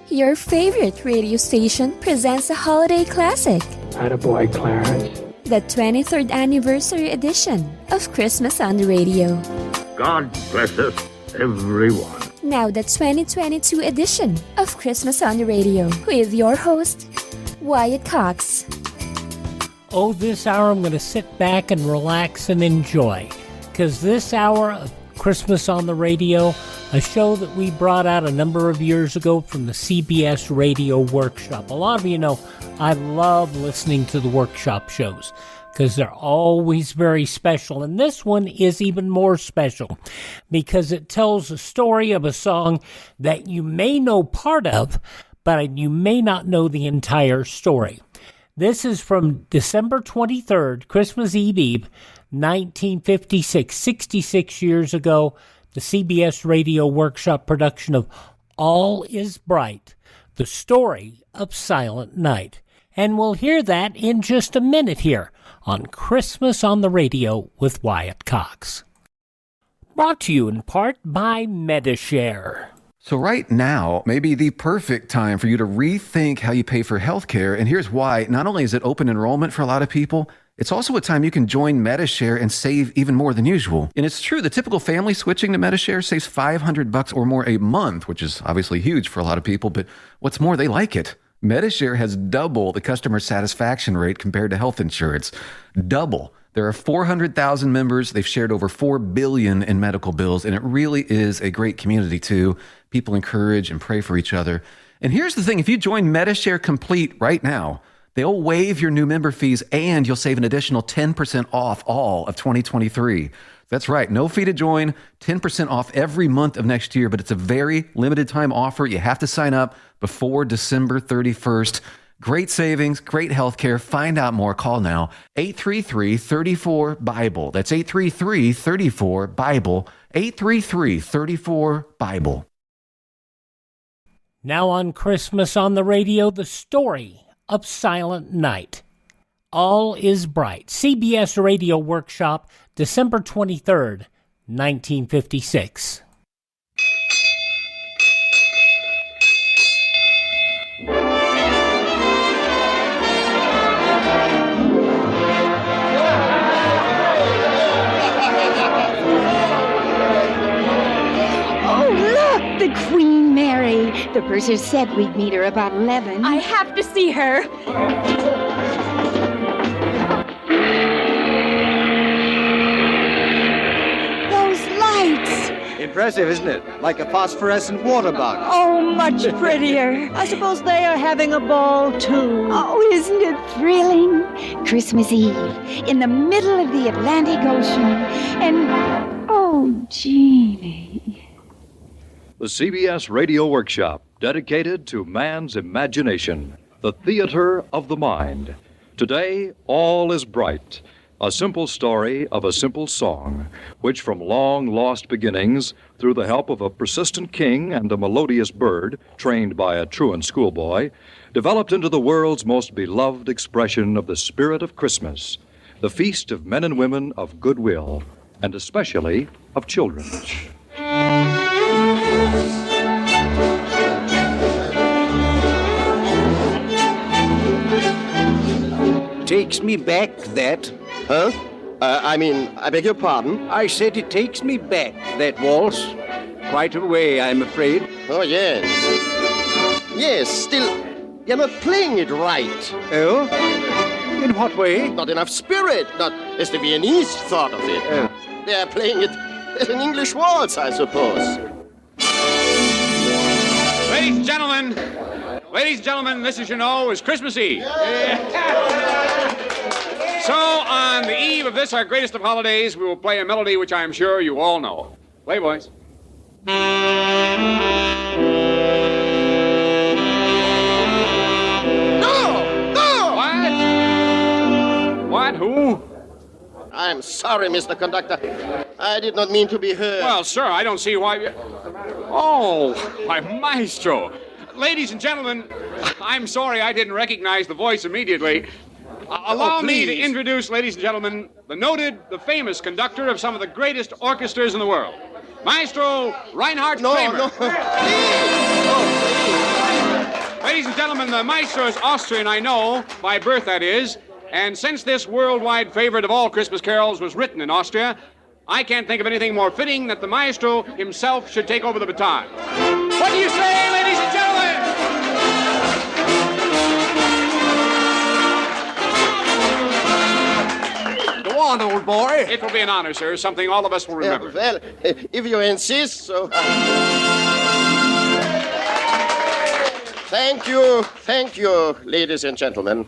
Your favorite radio station presents a holiday classic. Attaboy, Clarence. The 23rd anniversary edition of Christmas on the Radio. God bless us, everyone. Now the 2022 edition of Christmas on the Radio with your host, Wyatt Cox. Oh, this hour I'm going to sit back and relax and enjoy. Because this hour of Christmas on the Radio, a show that we brought out a number of years ago from the CBS Radio Workshop. A lot of you know I love listening to the workshop shows because they're always very special. And this one is even more special because it tells a story of a song that you may know part of, but you may not know the entire story. This is from December 23rd, Christmas Eve, 1956, 66 years ago, the CBS Radio Workshop production of All Is Bright, the story of Silent Night. And we'll hear that in just a minute here on Christmas on the Radio with Wyatt Cox. Brought to you in part by Medishare. So right now may be the perfect time for you to rethink how you pay for healthcare. And here's why. Not only is it open enrollment for a lot of people, it's also a time you can join Medishare and save even more than usual. And it's true, the typical family switching to Medishare saves $500 or more a month, which is obviously huge for a lot of people. But what's more, they like it. Medishare has double the customer satisfaction rate compared to health insurance. Double. There are 400,000 members. They've shared over $4 billion in medical bills, and it really is a great community, too. People encourage and pray for each other. And here's the thing. If you join Medishare Complete right now, they'll waive your new member fees, and you'll save an additional 10% off all of 2023. That's right. No fee to join, 10% off every month of next year, but it's a very limited time offer. You have to sign up before December 31st. Great savings, great health care. Find out more. Call now. 833-34-BIBLE. That's 833-34-BIBLE. 833-34-BIBLE. Now on Christmas on the Radio, the story of Silent Night. All Is Bright. CBS Radio Workshop, December 23rd, 1956. The Queen Mary. The purser said we'd meet her about 11. I have to see her. Those lights. Impressive, isn't it? Like a phosphorescent water bug. Oh, much prettier. I suppose they are having a ball, too. Oh, isn't it thrilling? Christmas Eve, in the middle of the Atlantic Ocean. And, oh, Jeannie. The CBS Radio Workshop, dedicated to man's imagination, the theater of the mind. Today, All Is Bright, a simple story of a simple song, which from long-lost beginnings, through the help of a persistent king and a melodious bird, trained by a truant schoolboy, developed into the world's most beloved expression of the spirit of Christmas, the feast of men and women of goodwill, and especially of children. Takes me back, that. Huh? I beg your pardon? I said it takes me back, that waltz. Quite a way, I'm afraid. Oh, yes. Yes, still, you're not playing it right. Oh? In what way? Not enough spirit, not as the Viennese thought of it. They're playing it as an English waltz, I suppose. Ladies and gentlemen, this, as you know, is Christmas Eve. So, on the eve of this, our greatest of holidays, we will play a melody which I am sure you all know. Play, boys. No! What? Who? I'm sorry, Mr. Conductor. I did not mean to be heard. Well, sir, I don't see why... Oh, my maestro. Ladies and gentlemen, I'm sorry I didn't recognize the voice immediately. Allow me to introduce, ladies and gentlemen, the famous conductor of some of the greatest orchestras in the world. Maestro Reinhard Kramer. No, please. Oh, please. Ladies and gentlemen, the maestro is Austrian, I know, by birth that is, and since this worldwide favorite of all Christmas carols was written in Austria, I can't think of anything more fitting that the maestro himself should take over the baton. What do you say, ladies and gentlemen? Go on, old boy. It will be an honor, sir, something all of us will remember. Well, if you insist, so... Thank you, ladies and gentlemen.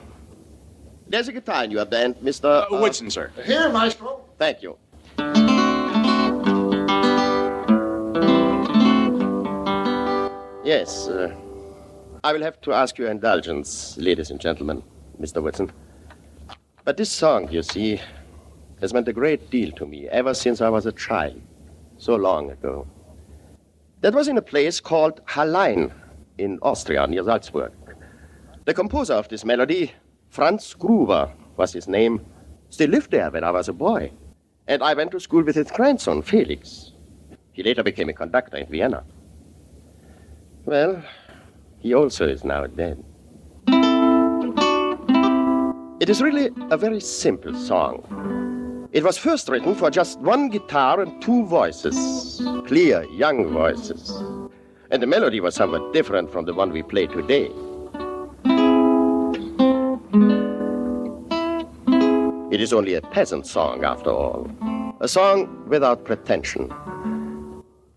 There's a guitar in your band, Mr. Woodson, sir. Here, maestro. Thank you. Yes, I will have to ask your indulgence, ladies and gentlemen, Mr. Woodson. But this song, you see, has meant a great deal to me ever since I was a child, so long ago. That was in a place called Hallein in Austria, near Salzburg. The composer of this melody, Franz Gruber was his name, still lived there when I was a boy. And I went to school with his grandson, Felix. He later became a conductor in Vienna. Well, he also is now dead. It is really a very simple song. It was first written for just one guitar and two voices, clear, young voices. And the melody was somewhat different from the one we play today. It is only a peasant song, after all. A song without pretension.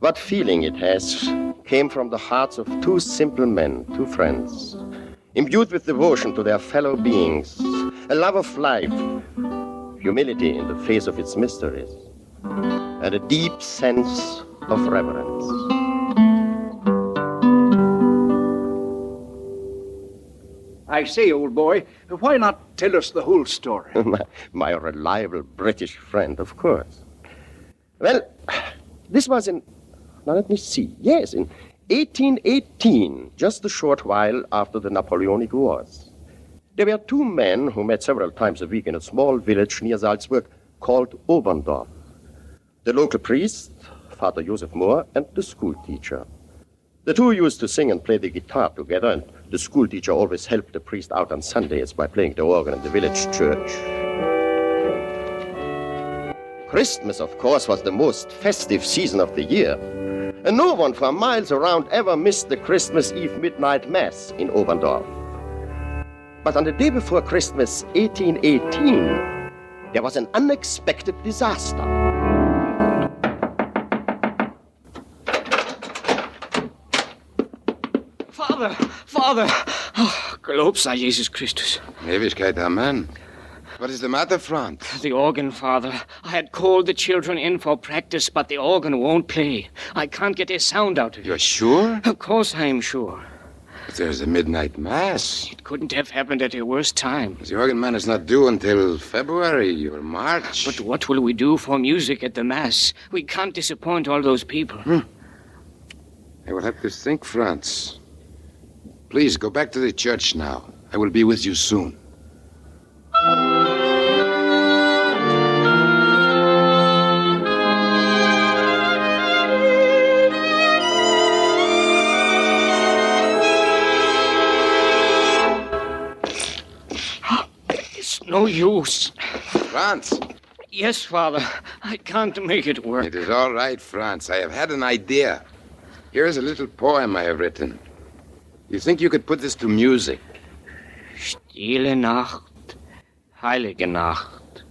What feeling it has came from the hearts of two simple men, two friends, imbued with devotion to their fellow beings, a love of life, humility in the face of its mysteries, and a deep sense of reverence. I say, old boy, why not tell us the whole story? My reliable British friend, of course. Well, this was in, now let me see, yes, in 1818, just a short while after the Napoleonic Wars. There were two men who met several times a week in a small village near Salzburg called Oberndorf. The local priest, Father Joseph Mohr, and the school teacher. The two used to sing and play the guitar together, and the school teacher always helped the priest out on Sundays by playing the organ in the village church. Christmas, of course, was the most festive season of the year, and no one for miles around ever missed the Christmas Eve midnight mass in Oberndorf. But on the day before Christmas, 1818, there was an unexpected disaster. Father! Oh, gelobt sei Jesus Christus. Ewigkeit, Amen. What is the matter, Franz? The organ, Father. I had called the children in for practice, but the organ won't play. I can't get a sound out of it. You're sure? Of course I am sure. But there's a midnight mass. It couldn't have happened at a worse time. The organ man is not due until February or March. But what will we do for music at the mass? We can't disappoint all those people. I will have to think, Franz. Please, go back to the church now. I will be with you soon. It's no use. Franz. Yes, Father. I can't make it work. It is all right, Franz. I have had an idea. Here is a little poem I have written. You think you could put this to music? Stille Nacht, heilige Nacht.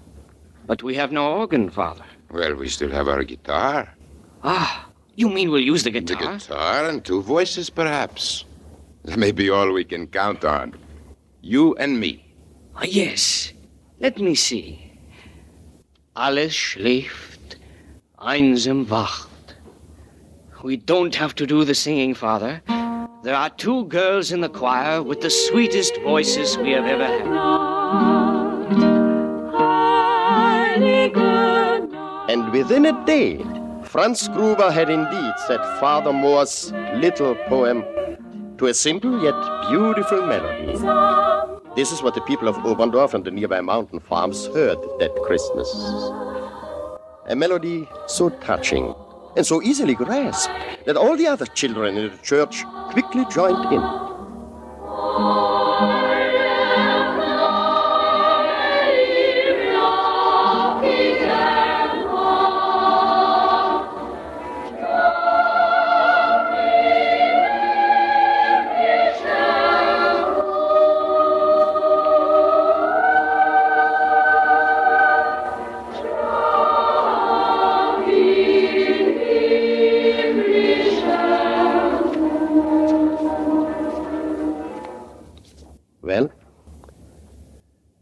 But we have no organ, Father. Well, we still have our guitar. Ah, you mean we'll use the guitar? The guitar and two voices, perhaps. That may be all we can count on. You and me. Yes. Let me see. Alles schläft, einsam wacht. We don't have to do the singing, Father. There are two girls in the choir with the sweetest voices we have ever had. And within a day, Franz Gruber had indeed set Father Mohr's little poem to a simple yet beautiful melody. This is what the people of Oberndorf and the nearby mountain farms heard that Christmas. A melody so touching and so easily grasped that all the other children in the church quickly joined in.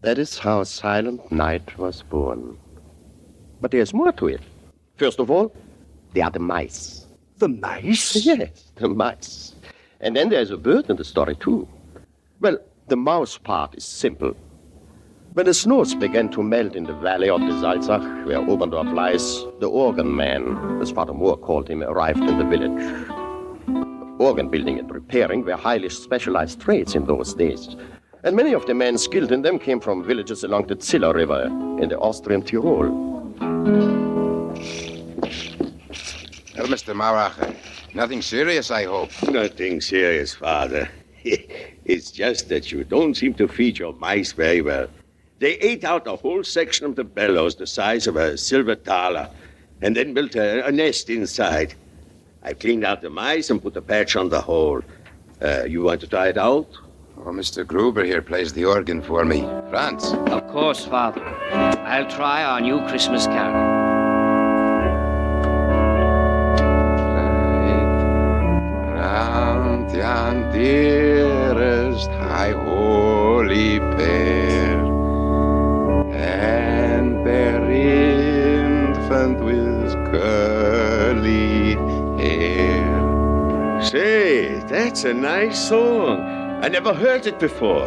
That is how Silent Night was born. But there's more to it. First of all, they are the mice. The mice? Yes, the mice. And then there's a bird in the story, too. Well, the mouse part is simple. When the snows began to melt in the valley of the Salzach, where Oberndorf lies, the organ man, as Father Moore called him, arrived in the village. Organ building and repairing were highly specialized trades in those days. And many of the men skilled in them came from villages along the Ziller River in the Austrian Tyrol. Well, Mr. Mauracher, nothing serious, I hope. Nothing serious, Father. It's just that you don't seem to feed your mice very well. They ate out a whole section of the bellows the size of a silver thaler, and then built a nest inside. I cleaned out the mice and put a patch on the hole. You want to try it out? Oh, Mr. Gruber here plays the organ for me. Franz? Of course, Father. I'll try our new Christmas carol. Round yon dearest high holy pair, and their infant with curly hair. Say, that's a nice song. I never heard it before.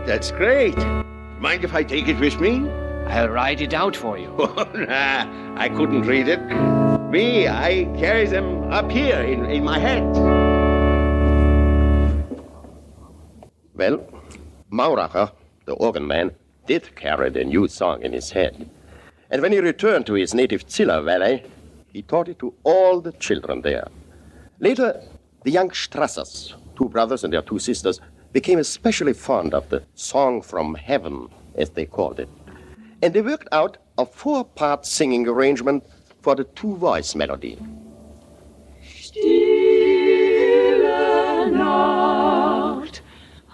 That's great. Mind if I take it with me? I'll write it out for you. Oh, nah, I couldn't read it. Me, I carry them up here in my head. Well, Mauracher, the organ man, did carry the new song in his head. And when he returned to his native Ziller Valley, he taught it to all the children there. Later, the young Strassers, 2 brothers and their 2 sisters, became especially fond of the Song from Heaven, as they called it. And they worked out a 4-part singing arrangement for the 2-voice melody. Stille Nacht,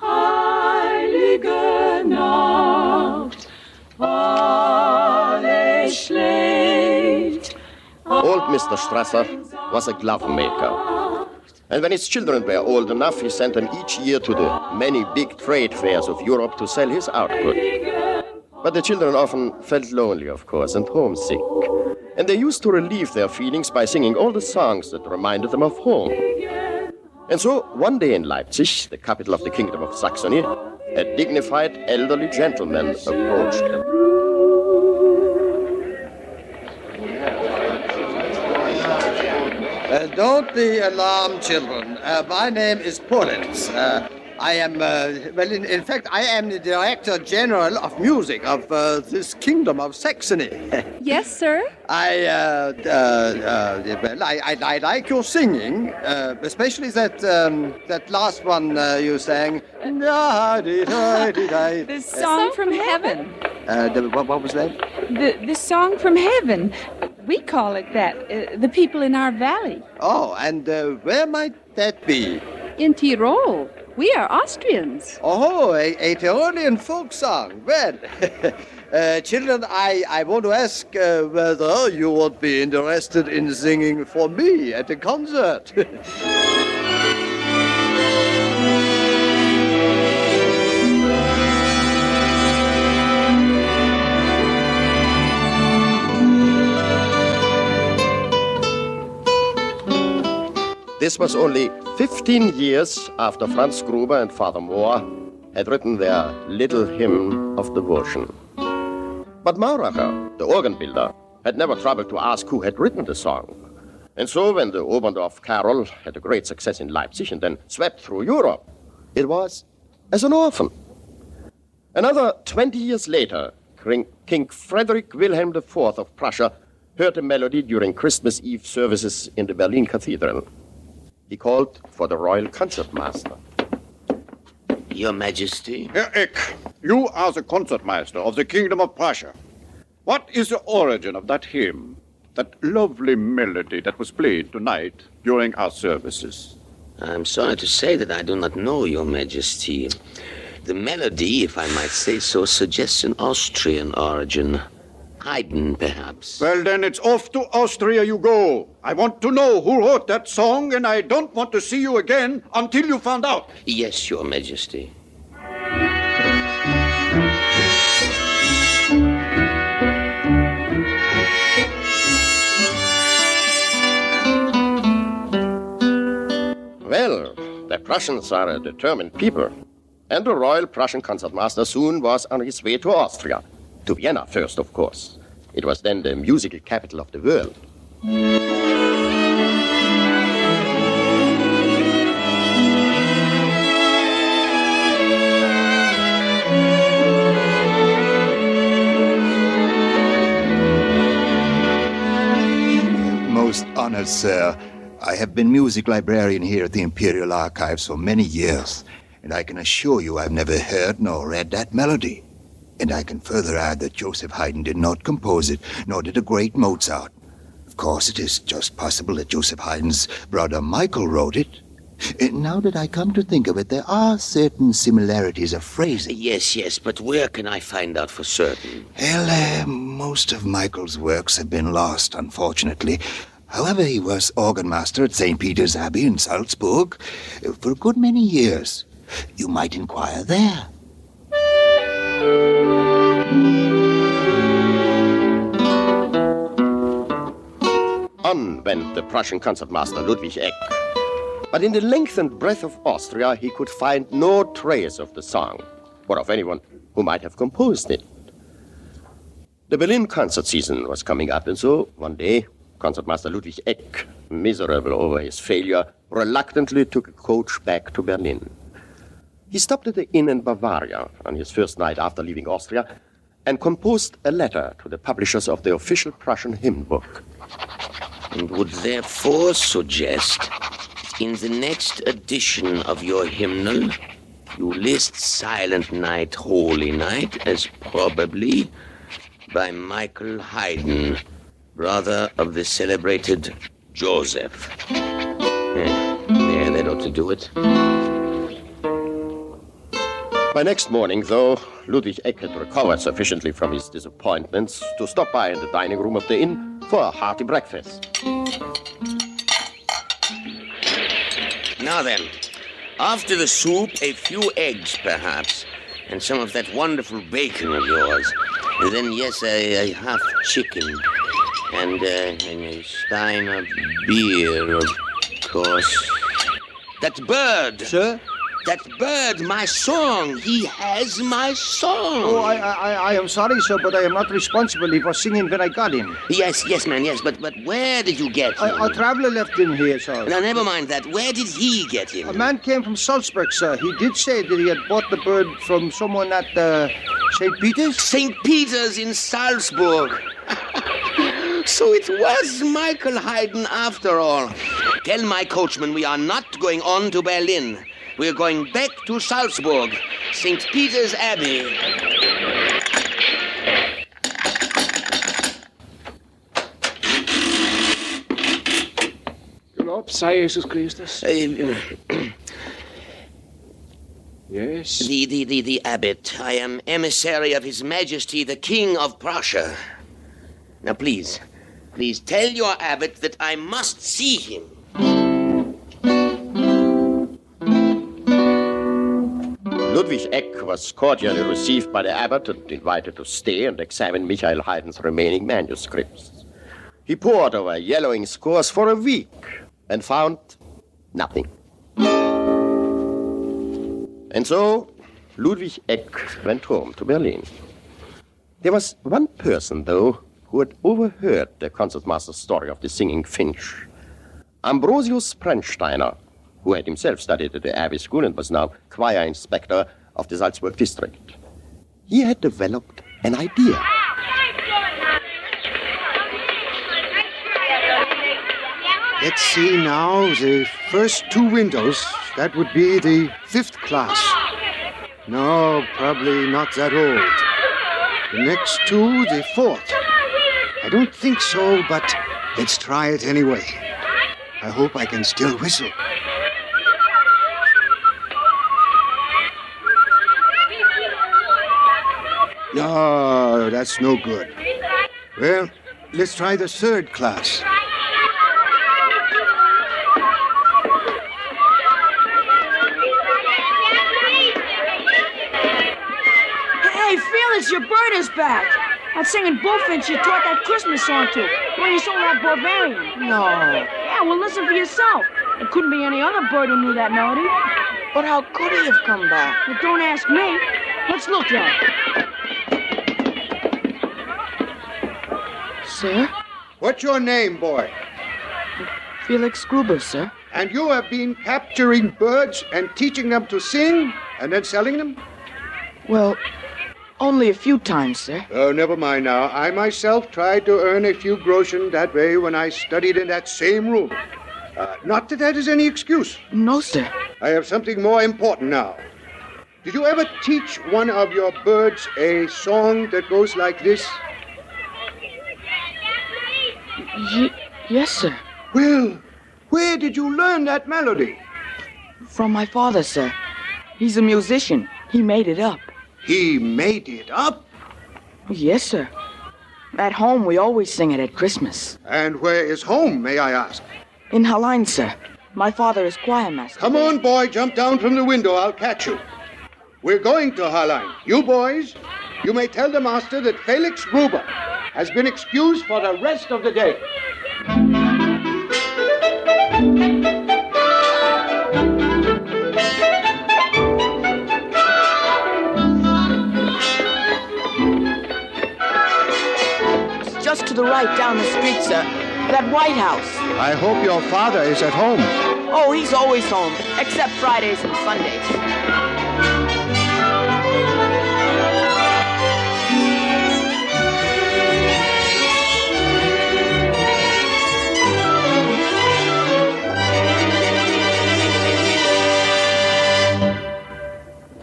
heilige Nacht, alles schläft. Old Mr. Strasser was a glove maker. And when his children were old enough, he sent them each year to the many big trade fairs of Europe to sell his output. But the children often felt lonely, of course, and homesick. And they used to relieve their feelings by singing all the songs that reminded them of home. And so, one day in Leipzig, the capital of the Kingdom of Saxony, a dignified elderly gentleman approached them. Don't be alarmed, children. My name is Polenz. I am, in fact, I am the Director General of Music of this Kingdom of Saxony. Yes, sir? I like your singing, especially that last one you sang. The Song from Heaven. What was that? The Song from Heaven. We call it that, the people in our valley. Oh, and where might that be? In Tyrol. We are Austrians. Oh, a Tyrolean folk song. Well, children, I want to ask whether you would be interested in singing for me at a concert. This was only 15 years after Franz Gruber and Father Moore had written their little hymn of devotion. But Mauracher, the organ builder, had never troubled to ask who had written the song. And so when the Oberndorf Carol had a great success in Leipzig and then swept through Europe, it was as an orphan. Another 20 years later, King Frederick Wilhelm IV of Prussia heard the melody during Christmas Eve services in the Berlin Cathedral. He called for the royal concertmaster. Your Majesty? Herr Eck, you are the concertmaster of the Kingdom of Prussia. What is the origin of that hymn, that lovely melody that was played tonight during our services? I'm sorry to say that I do not know, Your Majesty. The melody, if I might say so, suggests an Austrian origin. Haydn, perhaps. Well, then it's off to Austria you go. I want to know who wrote that song, and I don't want to see you again until you found out. Yes, Your Majesty. Prussians are a determined people, and the Royal Prussian Concertmaster soon was on his way to Austria. To Vienna first, of course. It was then the musical capital of the world. Most honored, sir. I have been music librarian here at the Imperial Archives for many years, and I can assure you I've never heard nor read that melody. And I can further add that Joseph Haydn did not compose it, nor did the great Mozart. Of course, it is just possible that Joseph Haydn's brother Michael wrote it. Now that I come to think of it, there are certain similarities of phrasing. Yes, but where can I find out for certain? Well, most of Michael's works have been lost, unfortunately. However, he was organ master at St. Peter's Abbey in Salzburg for a good many years. You might inquire there. On went the Prussian concertmaster Ludwig Eck. But in the length and breadth of Austria, he could find no trace of the song, or of anyone who might have composed it. The Berlin concert season was coming up, and so, one day, Concertmaster Ludwig Eck, miserable over his failure, reluctantly took a coach back to Berlin. He stopped at the inn in Bavaria on his first night after leaving Austria and composed a letter to the publishers of the official Prussian hymn book. And would therefore suggest, in the next edition of your hymnal, you list Silent Night, Holy Night as probably by Michael Haydn, brother of the celebrated Joseph. Yeah, that ought to do it. By next morning, though, Ludwig Eck had recovered sufficiently from his disappointments to stop by in the dining room of the inn for a hearty breakfast. Now then, after the soup, a few eggs, perhaps, and some of that wonderful bacon of yours. And then, yes, a half chicken, and a stein of beer, of course. That bird! Sir? That bird, my song. He has my song. Oh, I am sorry, sir, but I am not responsible. He was singing when I got him. Yes, man, yes, but where did you get him? A traveler left him here, sir. Now, never mind that. Where did he get him? A man came from Salzburg, sir. He did say that he had bought the bird from someone at St. Peter's. St. Peter's in Salzburg. So it was Michael Haydn after all. Tell my coachman we are not going on to Berlin. We're going back to Salzburg, St. Peter's Abbey. Gelobt sei Jesus Christus. Yes? The abbot. I am emissary of His Majesty, the King of Prussia. Now, please tell your abbot that I must see him. Ludwig Eck was cordially received by the abbot and invited to stay and examine Michael Haydn's remaining manuscripts. He pored over yellowing scores for a week and found nothing. And so Ludwig Eck went home to Berlin. There was one person, though, who had overheard the concertmaster's story of the singing finch. Ambrosius Prenzsteiner, who had himself studied at the Abbey School and was now choir inspector of the Salzburg district. He had developed an idea. Let's see now, the first two windows, that would be the 5th class. No, probably not that old. The next two, the 4th. I don't think so, but let's try it anyway. I hope I can still whistle. No, that's no good. Well, let's try the 3rd class. Hey, Felix, your bird is back. That singing bullfinch you taught that Christmas song to when you saw that Bavarian. No. Yeah, well, listen for yourself. It couldn't be any other bird who knew that melody. But how could he have come back? Well, don't ask me. Let's look, John. Sir? What's your name, boy? Felix Gruber, sir. And you have been capturing birds and teaching them to sing and then selling them? Well, only a few times, sir. Oh, never mind now. I myself tried to earn a few groschen that way when I studied in that same room. Not that is any excuse. No, sir. I have something more important now. Did you ever teach one of your birds a song that goes like this? Yes, sir. Well, where did you learn that melody? From my father, sir. He's a musician. He made it up. He made it up? Yes, sir. At home, we always sing it at Christmas. And where is home, may I ask? In Hallein, sir. My father is choir master. Come on, boy, jump down from the window. I'll catch you. We're going to Hallein. You boys, you may tell the master that Felix Gruber has been excused for the rest of the day. It's just to the right down the street, sir. That White House. I hope your father is at home. Oh, he's always home, except Fridays and Sundays.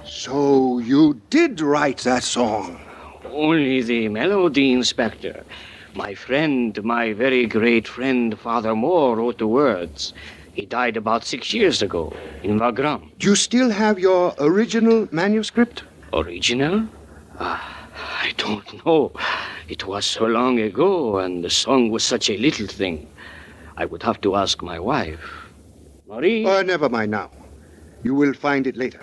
So you did write that song? Only the melody, Inspector. My friend, my very great friend, Father Moore, wrote the words. He died about 6 years ago in Wagram. Do you still have your original manuscript? Original? I don't know. It was so long ago, and the song was such a little thing. I would have to ask my wife. Marie? Never mind now. You will find it later.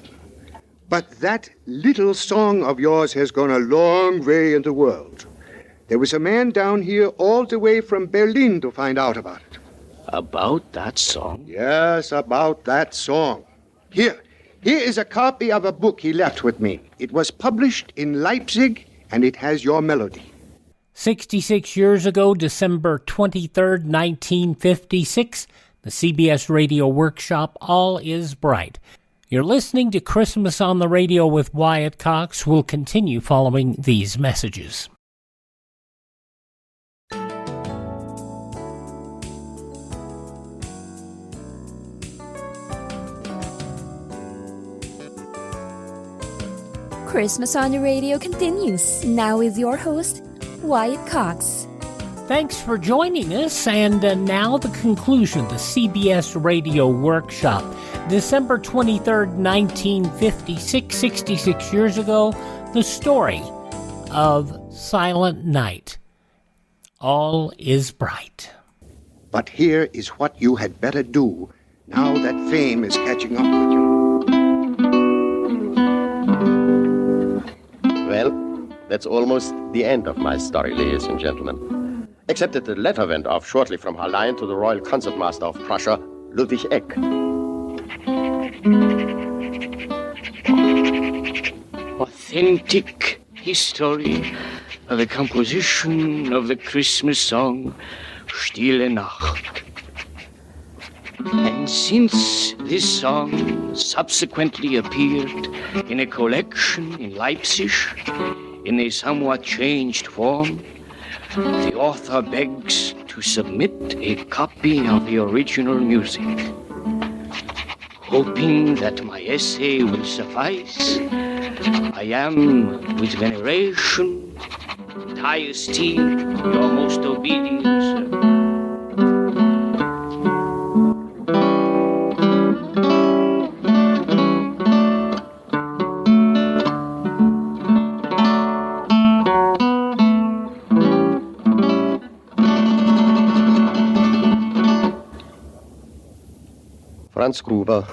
But that little song of yours has gone a long way in the world. There was a man down here all the way from Berlin to find out about it. About that song? Yes, about that song. Here is a copy of a book he left with me. It was published in Leipzig, and it has your melody. 66 years ago, December 23rd, 1956, the CBS Radio Workshop, All Is Bright. You're listening to Christmas on the Radio with Wyatt Cox. We'll continue following these messages. Christmas on the Radio continues, now with your host, Wyatt Cox. Thanks for joining us, and now the conclusion, the CBS Radio Workshop. December 23rd, 1956, 66 years ago, the story of Silent Night. All is bright. But here is what you had better do now that fame is catching up with you. Well, that's almost the end of my story, ladies and gentlemen. Except that the letter went off shortly from Hallein to the Royal Concertmaster of Prussia, Ludwig Eck. Authentic history of the composition of the Christmas song, Stille Nacht. And since this song subsequently appeared in a collection in Leipzig in a somewhat changed form, the author begs to submit a copy of the original music. Hoping that my essay will suffice, I am, with veneration and high esteem, your most obedient servant. Franz Gruber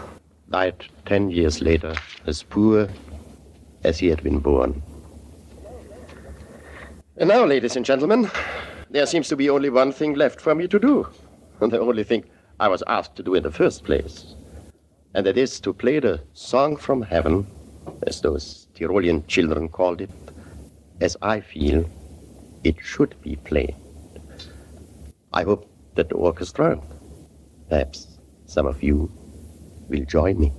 died 10 years later, as poor as he had been born. And now, ladies and gentlemen, there seems to be only one thing left for me to do. And the only thing I was asked to do in the first place. And that is to play the song from heaven, as those Tyrolean children called it, as I feel it should be played. I hope that the orchestra, perhaps some of you, will join me.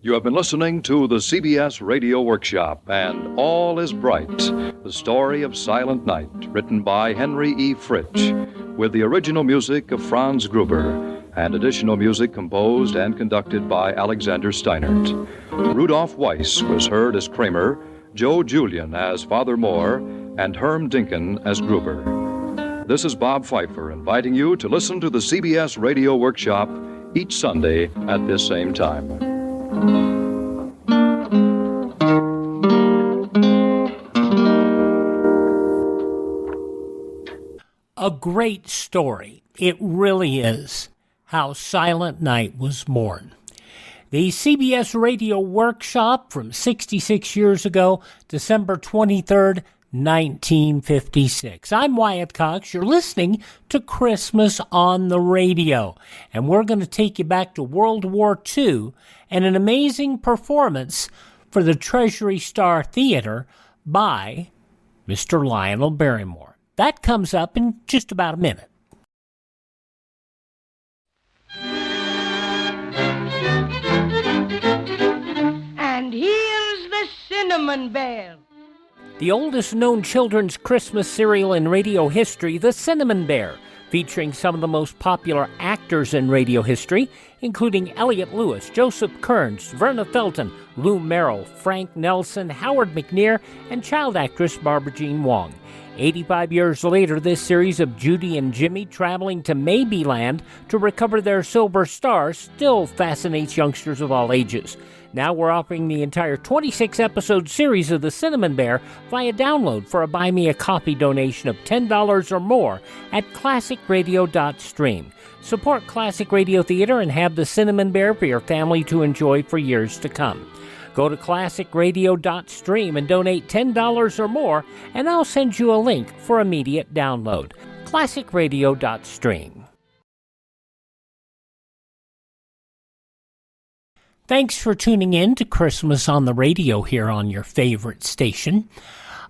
You have been listening to the CBS Radio Workshop and All is Bright, the story of Silent Night, written by Henry E. Fritsch, with the original music of Franz Gruber and additional music composed and conducted by Alexander Steinert. Rudolph Weiss was heard as Kramer, Joe Julian as Father Moore, and Herm Dinkin as Gruber. This is Bob Pfeiffer inviting you to listen to the CBS Radio Workshop each Sunday at this same time. A great story. It really is how Silent Night was born. The CBS Radio Workshop from 66 years ago, December 23rd, 1956. I'm Wyatt Cox. You're listening to Christmas on the Radio, and we're going to take you back to World War II and an amazing performance for the Treasury Star Theater by Mr. Lionel Barrymore. That comes up in just about a minute. And here's the cinnamon bear. The oldest known children's Christmas serial in radio history, The Cinnamon Bear, featuring some of the most popular actors in radio history, including Elliot Lewis, Joseph Kearns, Verna Felton, Lou Merrill, Frank Nelson, Howard McNear, and child actress Barbara Jean Wong. 85 years later, this series of Judy and Jimmy traveling to Maybeland to recover their silver stars still fascinates youngsters of all ages. Now we're offering the entire 26-episode series of The Cinnamon Bear via download for a Buy Me a Coffee donation of $10 or more at classicradio.stream. Support Classic Radio Theater and have The Cinnamon Bear for your family to enjoy for years to come. Go to classicradio.stream and donate $10 or more, and I'll send you a link for immediate download. classicradio.stream. Thanks for tuning in to Christmas on the Radio here on your favorite station.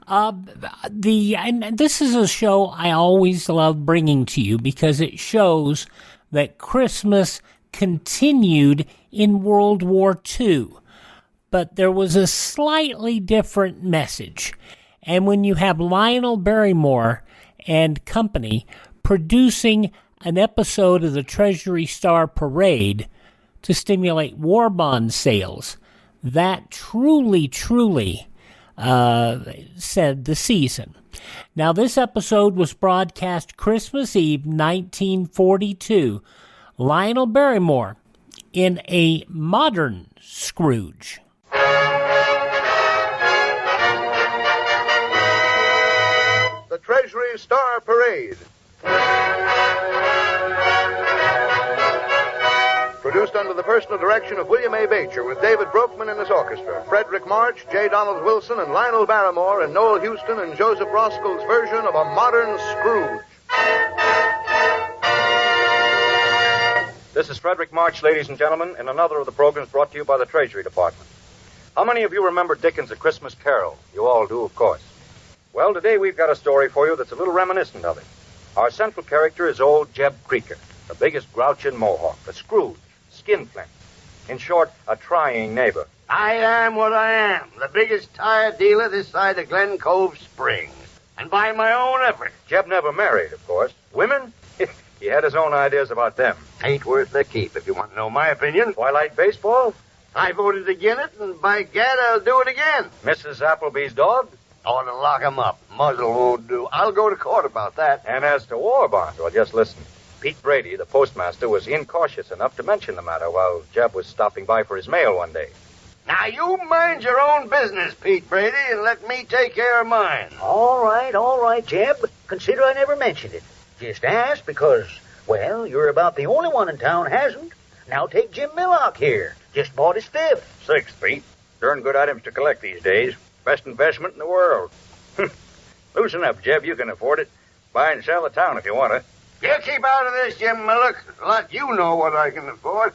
And this is a show I always love bringing to you because it shows that Christmas continued in World War II. But there was a slightly different message. And when you have Lionel Barrymore and company producing an episode of the Treasury Star Parade to stimulate war bond sales, that truly said the season. Now, this episode was broadcast Christmas Eve, 1942. Lionel Barrymore in A Modern Scrooge. The Treasury Star Parade. Produced under the personal direction of William A. Beecher with David Broekman and his orchestra, Frederick March, J. Donald Wilson, and Lionel Barrymore, and Noel Houston and Joseph Roskell's version of A Modern Scrooge. This is Frederick March, ladies and gentlemen, in another of the programs brought to you by the Treasury Department. How many of you remember Dickens' A Christmas Carol? You all do, of course. Well, today we've got a story for you that's a little reminiscent of it. Our central character is old Jeb Creaker, the biggest grouch in Mohawk, a Scrooge, skinflint. In short, a trying neighbor. I am what I am, the biggest tire dealer this side of Glen Cove Springs. And by my own effort. Jeb never married, of course. Women? He had his own ideas about them. Ain't worth the keep, if you want to know my opinion. Twilight baseball? I voted against it, and by gad, I'll do it again. Mrs. Appleby's dog? Ought to lock him up. Muzzle won't do. I'll go to court about that. And as to war bonds, well, just listen. Pete Brady, the postmaster, was incautious enough to mention the matter while Jeb was stopping by for his mail one day. Now, you mind your own business, Pete Brady, and let me take care of mine. All right, Jeb. Consider I never mentioned it. Just asked because, well, you're about the only one in town hasn't. Now take Jim Millock here. Just bought his 5th. 6th, Pete. Darn good items to collect these days. Best investment in the world. Loosen up, Jeb. You can afford it. Buy and sell the town if you want to. You keep out of this, Jim Millock. Let you know what I can afford.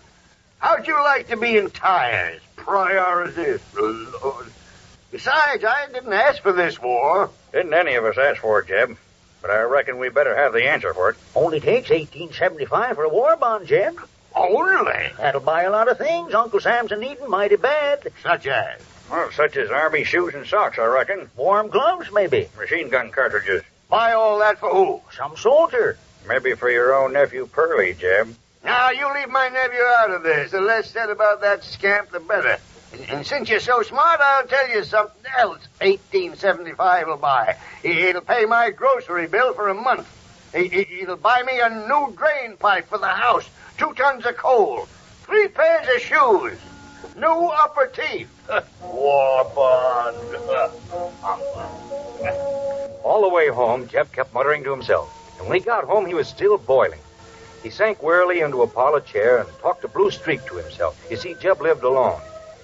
How'd you like to be in tires? Priorities. Lord. Besides, I didn't ask for this war. Didn't any of us ask for it, Jeb. But I reckon we better have the answer for it. Only takes $18.75 for a war bond, Jeb. Only? That'll buy a lot of things Uncle Sam's needing mighty bad. Such as? Well, such as army shoes and socks, I reckon. Warm gloves, maybe. Machine gun cartridges. Buy all that for who? Some soldier. Maybe for your own nephew Pearlie, Jeb. Now, you leave my nephew out of this. The less said about that scamp, the better. And since you're so smart, I'll tell you something else. $18.75 will buy. It'll pay my grocery bill for a month. It'll buy me a new drain pipe for the house, 2 tons of coal, 3 pairs of shoes, new upper teeth. War bond. All the way home, Jeb kept muttering to himself. And when he got home, he was still boiling. He sank wearily into a parlor chair and talked a blue streak to himself. You see, Jeb lived alone.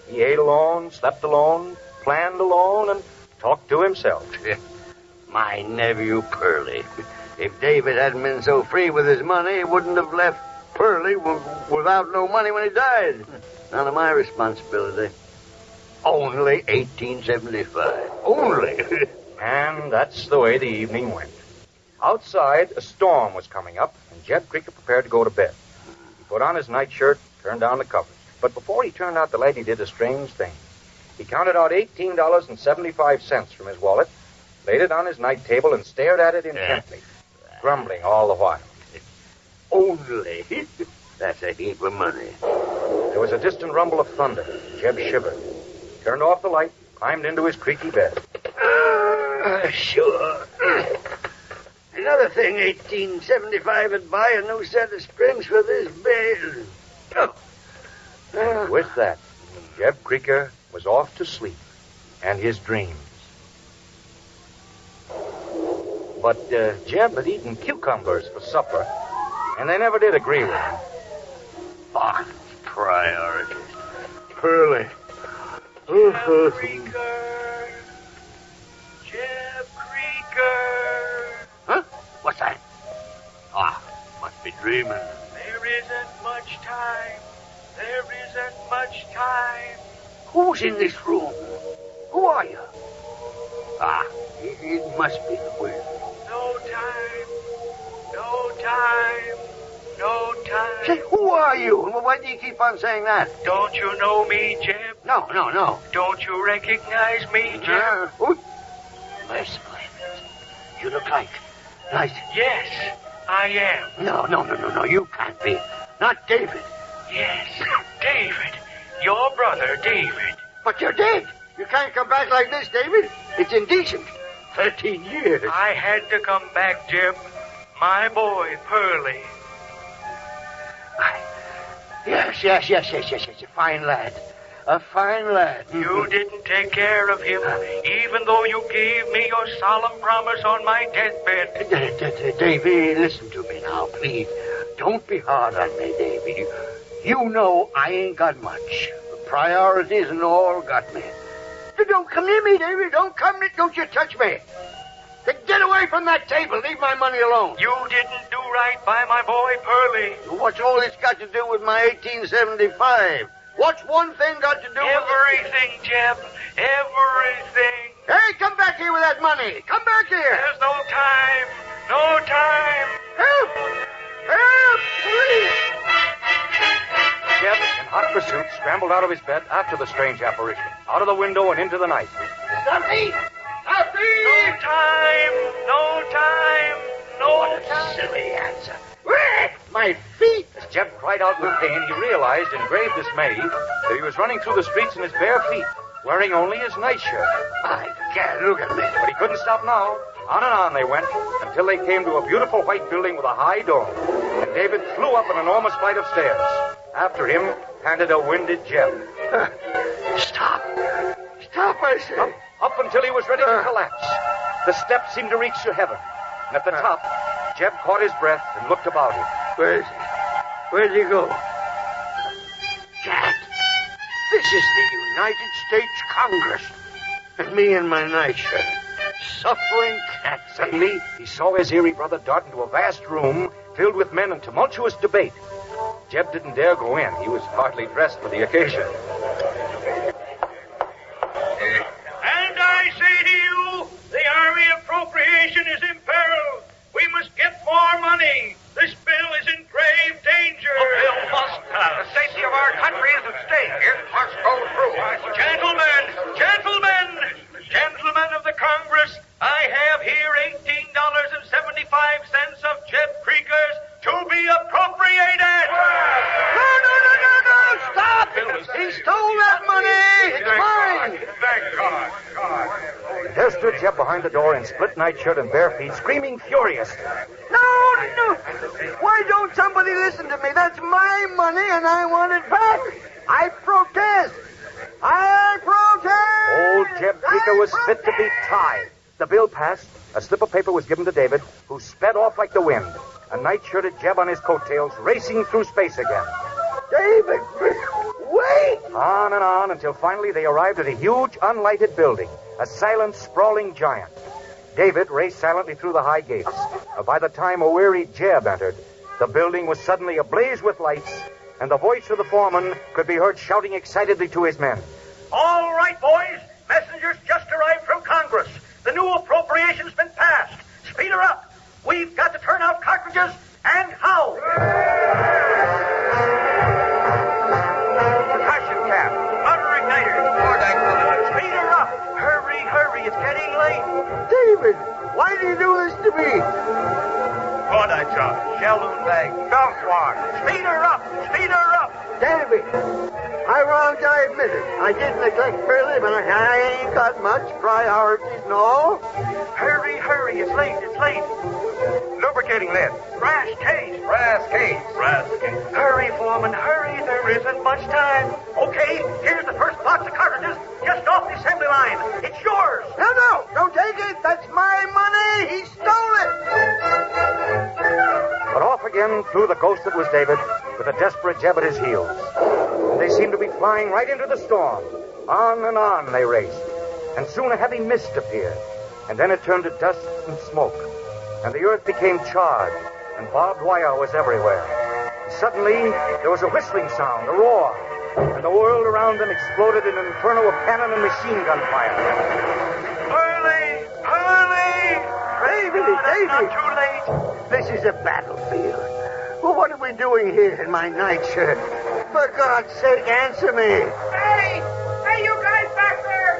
He ate alone, slept alone, planned alone, and talked to himself. My nephew Pearlie. If David hadn't been so free with his money, he wouldn't have left Pearlie without no money when he died. None of my responsibility. Only $18.75. Only. And that's the way the evening went. Outside, a storm was coming up, and Jeb Creaker prepared to go to bed. He put on his nightshirt, turned down the covers. But before he turned out the light, he did a strange thing. He counted out $18.75 from his wallet, laid it on his night table, and stared at it intently, grumbling all the while. Only. That's a heap of money. There was a distant rumble of thunder. Jeb shivered. He turned off the light, climbed into his creaky bed. Sure. Another thing, $18.75 would buy a new set of springs for this bed. Oh. With that, Jeb Creaker was off to sleep and his dreams. But Jeb had eaten cucumbers for supper, and they never did agree with him. Fuck priorities. Pearlie. Creaker. Jeb Creaker. Huh? What's that? Must be dreaming. There isn't much time. There isn't much time. Who's in this room? Who are you? It must be the wind. No time. No time. No time. Say, who are you? Why do you keep on saying that? Don't you know me, Jeb? No. Don't you recognize me, Jeb? Merciful. You look like... Yes, I am. No, you can't be. Not David. Yes, David. Your brother, David. But you're dead. You can't come back like this, David. It's indecent. 13 years. I had to come back, Jeb. My boy, Pearlie. Yes. A fine lad. A fine lad. You didn't take care of him, even though you gave me your solemn promise on my deathbed. Davy, listen to me now, please. Don't be hard on me, Davy. You know I ain't got much. The priorities and all got me. Don't come near me, Davy. Don't you touch me. Get away from that table. Leave my money alone. You didn't do right by my boy Pearlie. What's all this got to do with my 1875? What's one thing got to do with... Everything, Jeb. Everything. Hey, come back here with that money. Come back here. There's no time. No time. Help! Help! Please! Jeb, in hot pursuit, scrambled out of his bed after the strange apparition, out of the window and into the night. Stuffy! Stuffy! No time. No time. No What a time. silly answer. My feet! As Jeb cried out with pain, he realized in grave dismay that he was running through the streets in his bare feet, wearing only his nightshirt. My God, look at me. But he couldn't stop now. On and on they went until they came to a beautiful white building with a high dome. And David flew up an enormous flight of stairs. After him panted a winded Jeb. Stop. Stop, I say. Up until he was ready to collapse. The steps seemed to reach to heaven. And at the top, Jeb caught his breath and looked about him. Where'd he go? Jack, this is the United States Congress. And me in my nightshirt. Suffering cat. Suddenly, he saw his eerie brother dart into a vast room filled with men in tumultuous debate. Jeb didn't dare go in. He was hardly dressed for the occasion. And I say to you, the Army appropriation is in peril. We must get more money. This bill is in grave danger. The bill must pass. The safety of our country is at stake. It must go through. Gentlemen of the Congress, I have here $18.75 of Jeb Krieger's to be appropriated. No! Stop! He stole that money. It's mine. Thank God. There stood Jeb behind the door in split nightshirt and bare feet, screaming furious. No! Why don't somebody listen to me? That's my money, and I want it back. I protest. Old Jeb Krieger was fit to be tied. The bill passed. A slip of paper was given to David, who sped off like the wind. A night-shirted Jeb on his coattails, racing through space again. David, wait! On and on until finally they arrived at a huge, unlighted building, a silent, sprawling giant. David raced silently through the high gates. By the time a weary Jeb entered, the building was suddenly ablaze with lights, and the voice of the foreman could be heard shouting excitedly to his men. All right, boys. Messengers just arrived from Congress. The new appropriation's been passed. Speed her up. We've got to turn out cartridges, and how? Percussion cap. Motor igniter. Speed her up. Hurry. It's getting late. David, why do you do this to me? Cordite shot. Shalloon bag. Dump water. Speed her up. David, I admit it. I did neglect Pearlie, but I ain't got much priorities, no. Hurry. It's late. Lubricating lead. Brass case. Hurry, foreman, hurry. There isn't much time. Okay, here's the first box of cartridges just off the assembly line. It's yours. No, don't take it. That's my money. He stole it. But off again flew the ghost that was David, with a desperate Jeb at his heels. And they seemed to be flying right into the storm. On and on they raced. And soon a heavy mist appeared. And then it turned to dust and smoke. And the earth became charred, and barbed wire was everywhere. And suddenly, there was a whistling sound, a roar, and the world around them exploded in an inferno of cannon and machine gun fire. Pearlie! David! Not too late. This is a battlefield. Well, what are we doing here in my nightshirt? For God's sake, answer me. Hey, you guys back there!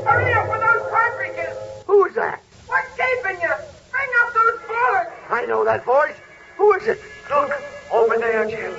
Hurry up with those cartridges! Who's that? What's keeping you? Bring up those bullets! I know that voice. Who is it? Look, over there, Jim.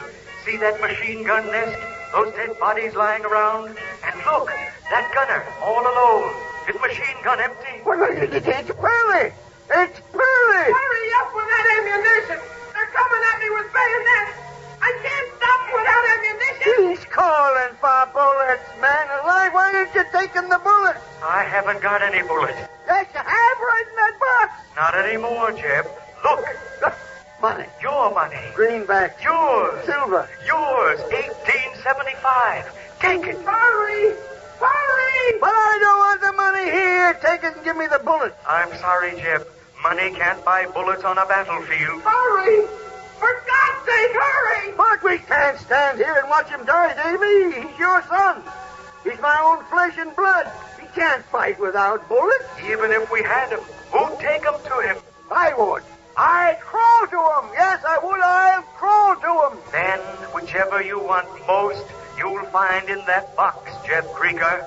See that machine gun nest? Those dead bodies lying around? And look, that gunner, all alone. His machine gun empty. Well, it's Pearlie! It's Pearlie! Hurry up with that ammunition! They're coming at me with bayonets! I can't stop without ammunition! He's calling for bullets, man alive. Why aren't you taking the bullets? I haven't got any bullets. Yes, you have right in that box. Not anymore, Jeb. Look. Money. Your money. Greenback. Yours. Silver. Yours. 1875. Take it. Hurry! Hurry! But I don't want the money here. Take it and give me the bullets. I'm sorry, Jeb. Money can't buy bullets on a battlefield. Hurry! For God's sake, hurry! But we can't stand here and watch him die, Davy. He's your son. He's my own flesh and blood. He can't fight without bullets. Even if we had him, who'd take him to him? I would. I'd crawl to him. Yes, I would. I'll crawl to him. Then, whichever you want most, you'll find in that box, Jeb Krieger.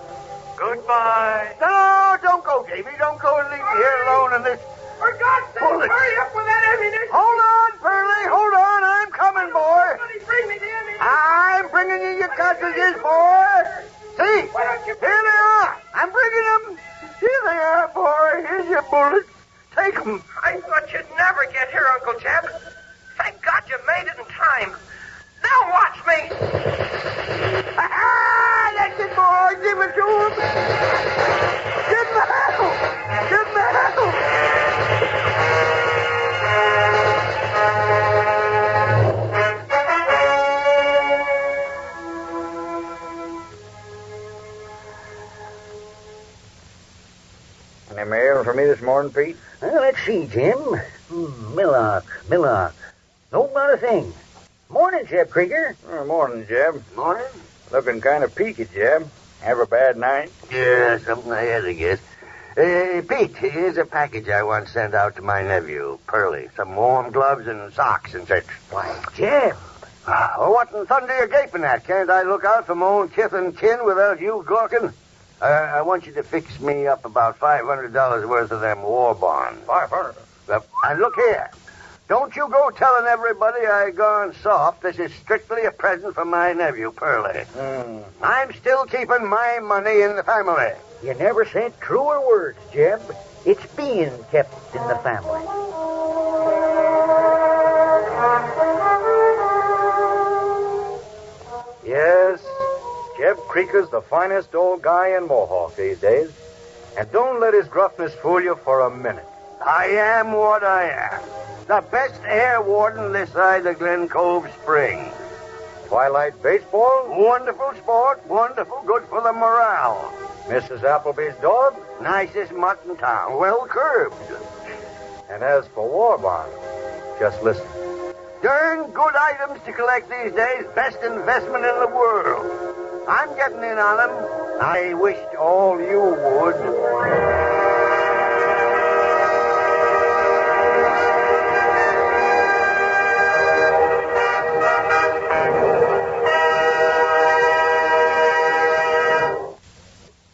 Goodbye. No, don't go, Davy. Don't go and leave me here alone in this. For God's sake, hurry up with that ammunition. Hold on, Pearlie. Hold on. I'm coming, boy. Bring me the ammunition. I'm bringing you your cartridges, boy. See? Here they are. I'm bringing them. Here they are, boy. Here's your bullets. Take them. I thought you'd never get here, Uncle Jeb. Thank God you made it in time. Now watch me. Ah, that's it, boy. Give it to him. Give him the handle. Give him the handle. Any mail for me this morning, Pete? Well, let's see, Jim. Millock. No, not a thing. Morning, Jeb Krieger. Morning, Jeb. Morning. Looking kind of peaky, Jeb. Have a bad night? Yeah, something I had, I guess. Pete, here's a package I want sent out to my nephew, Pearlie. Some warm gloves and socks and such. Why, Jeb. Oh, what in thunder you gaping at? Can't I look out for my own kith and kin without you gawking? I want you to fix me up about $500 worth of them war bonds. 500? And look here. Don't you go telling everybody I gone soft. This is strictly a present from my nephew, Pearlie. I'm still keeping my money in the family. You never said truer words, Jeb. It's being kept in the family. Yes, Jeb Krieger's the finest old guy in Mohawk these days. And don't let his gruffness fool you for a minute. I am what I am. The best air warden this side of Glen Cove Spring. Twilight baseball? Wonderful sport. Wonderful. Good for the morale. Mrs. Appleby's dog? Nicest mutt in town. Well curbed. And as for war bonds, just listen. Darn good items to collect these days. Best investment in the world. I'm getting in on them. I wished all you would.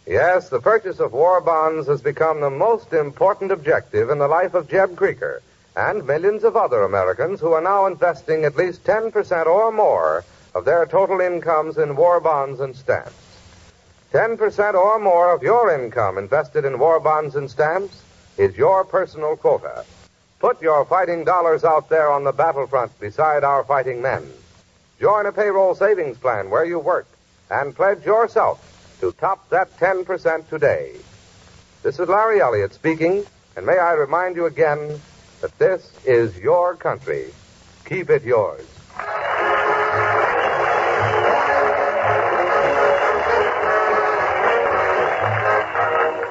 Yes, the purchase of war bonds has become the most important objective in the life of Jeb Krieger and millions of other Americans who are now investing at least 10% or more of their total incomes in war bonds and stamps. 10% or more of your income invested in war bonds and stamps is your personal quota. Put your fighting dollars out there on the battlefront beside our fighting men. Join a payroll savings plan where you work and pledge yourself to top that 10% today. This is Larry Elliott speaking, and may I remind you again that this is your country. Keep it yours.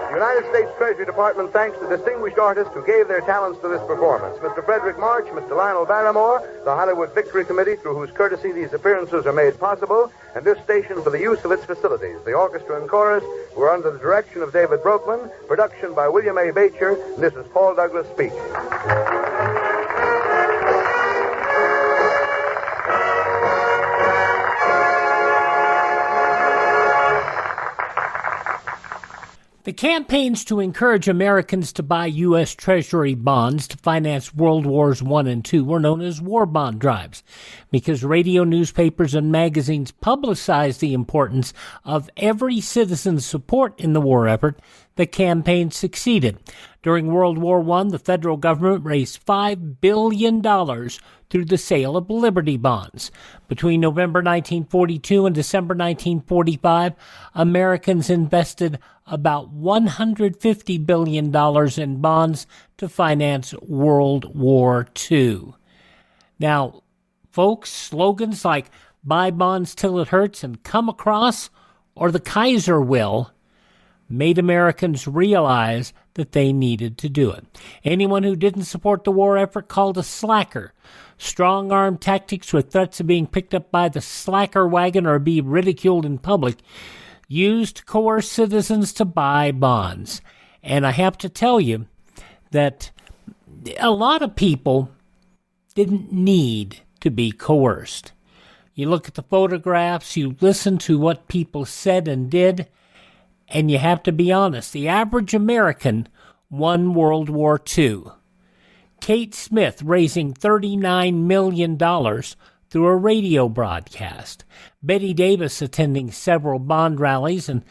The United States Treasury Department thanks the distinguished artists who gave their talents to this performance. Mr. Frederick March, Mr. Lionel Barrymore, the Hollywood Victory Committee, through whose courtesy these appearances are made possible, and this station for the use of its facilities. The orchestra and chorus were under the direction of David Broekman, production by William A. Bacher, and this is Paul Douglas speaking. The campaigns to encourage Americans to buy U.S. Treasury bonds to finance World Wars I and II were known as war bond drives because radio, newspapers, and magazines publicized the importance of every citizen's support in the war effort. The campaign succeeded. During World War I, the federal government raised $5 billion through the sale of Liberty bonds. Between November 1942 and December 1945, Americans invested about $150 billion in bonds to finance World War II. Now, folks, slogans like "buy bonds till it hurts" and "come across" or the Kaiser will made Americans realize that they needed to do it. Anyone who didn't support the war effort called a slacker. Strong-arm tactics with threats of being picked up by the slacker wagon or be ridiculed in public used to coerce citizens to buy bonds. And I have to tell you that a lot of people didn't need to be coerced. You look at the photographs, you listen to what people said and did, and you have to be honest. The average American won World War II. Kate Smith raising $39 million through a radio broadcast. Betty Davis attending several Bond rallies, and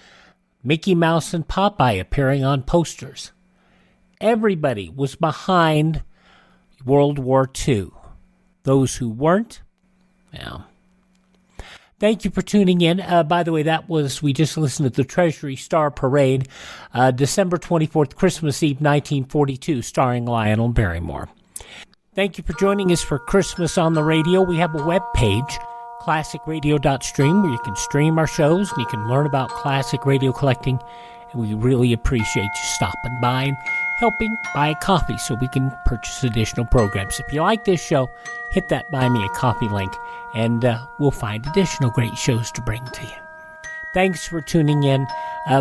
Mickey Mouse and Popeye appearing on posters. Everybody was behind World War II. Those who weren't, well, thank you for tuning in. By the way, we just listened to the Treasury Star Parade, December 24th, Christmas Eve, 1942, starring Lionel Barrymore. Thank you for joining us for Christmas on the Radio. We have a web page, classicradio.stream, where you can stream our shows and you can learn about classic radio collecting. And we really appreciate you stopping by and helping buy a coffee so we can purchase additional programs. If you like this show, hit that Buy Me a Coffee link, and we'll find additional great shows to bring to you. Thanks for tuning in.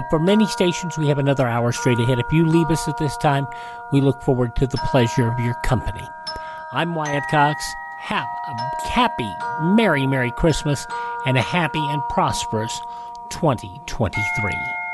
For many stations, we have another hour straight ahead. If you leave us at this time, we look forward to the pleasure of your company. I'm Wyatt Cox. Have a happy, Merry Christmas and a happy and prosperous 2023.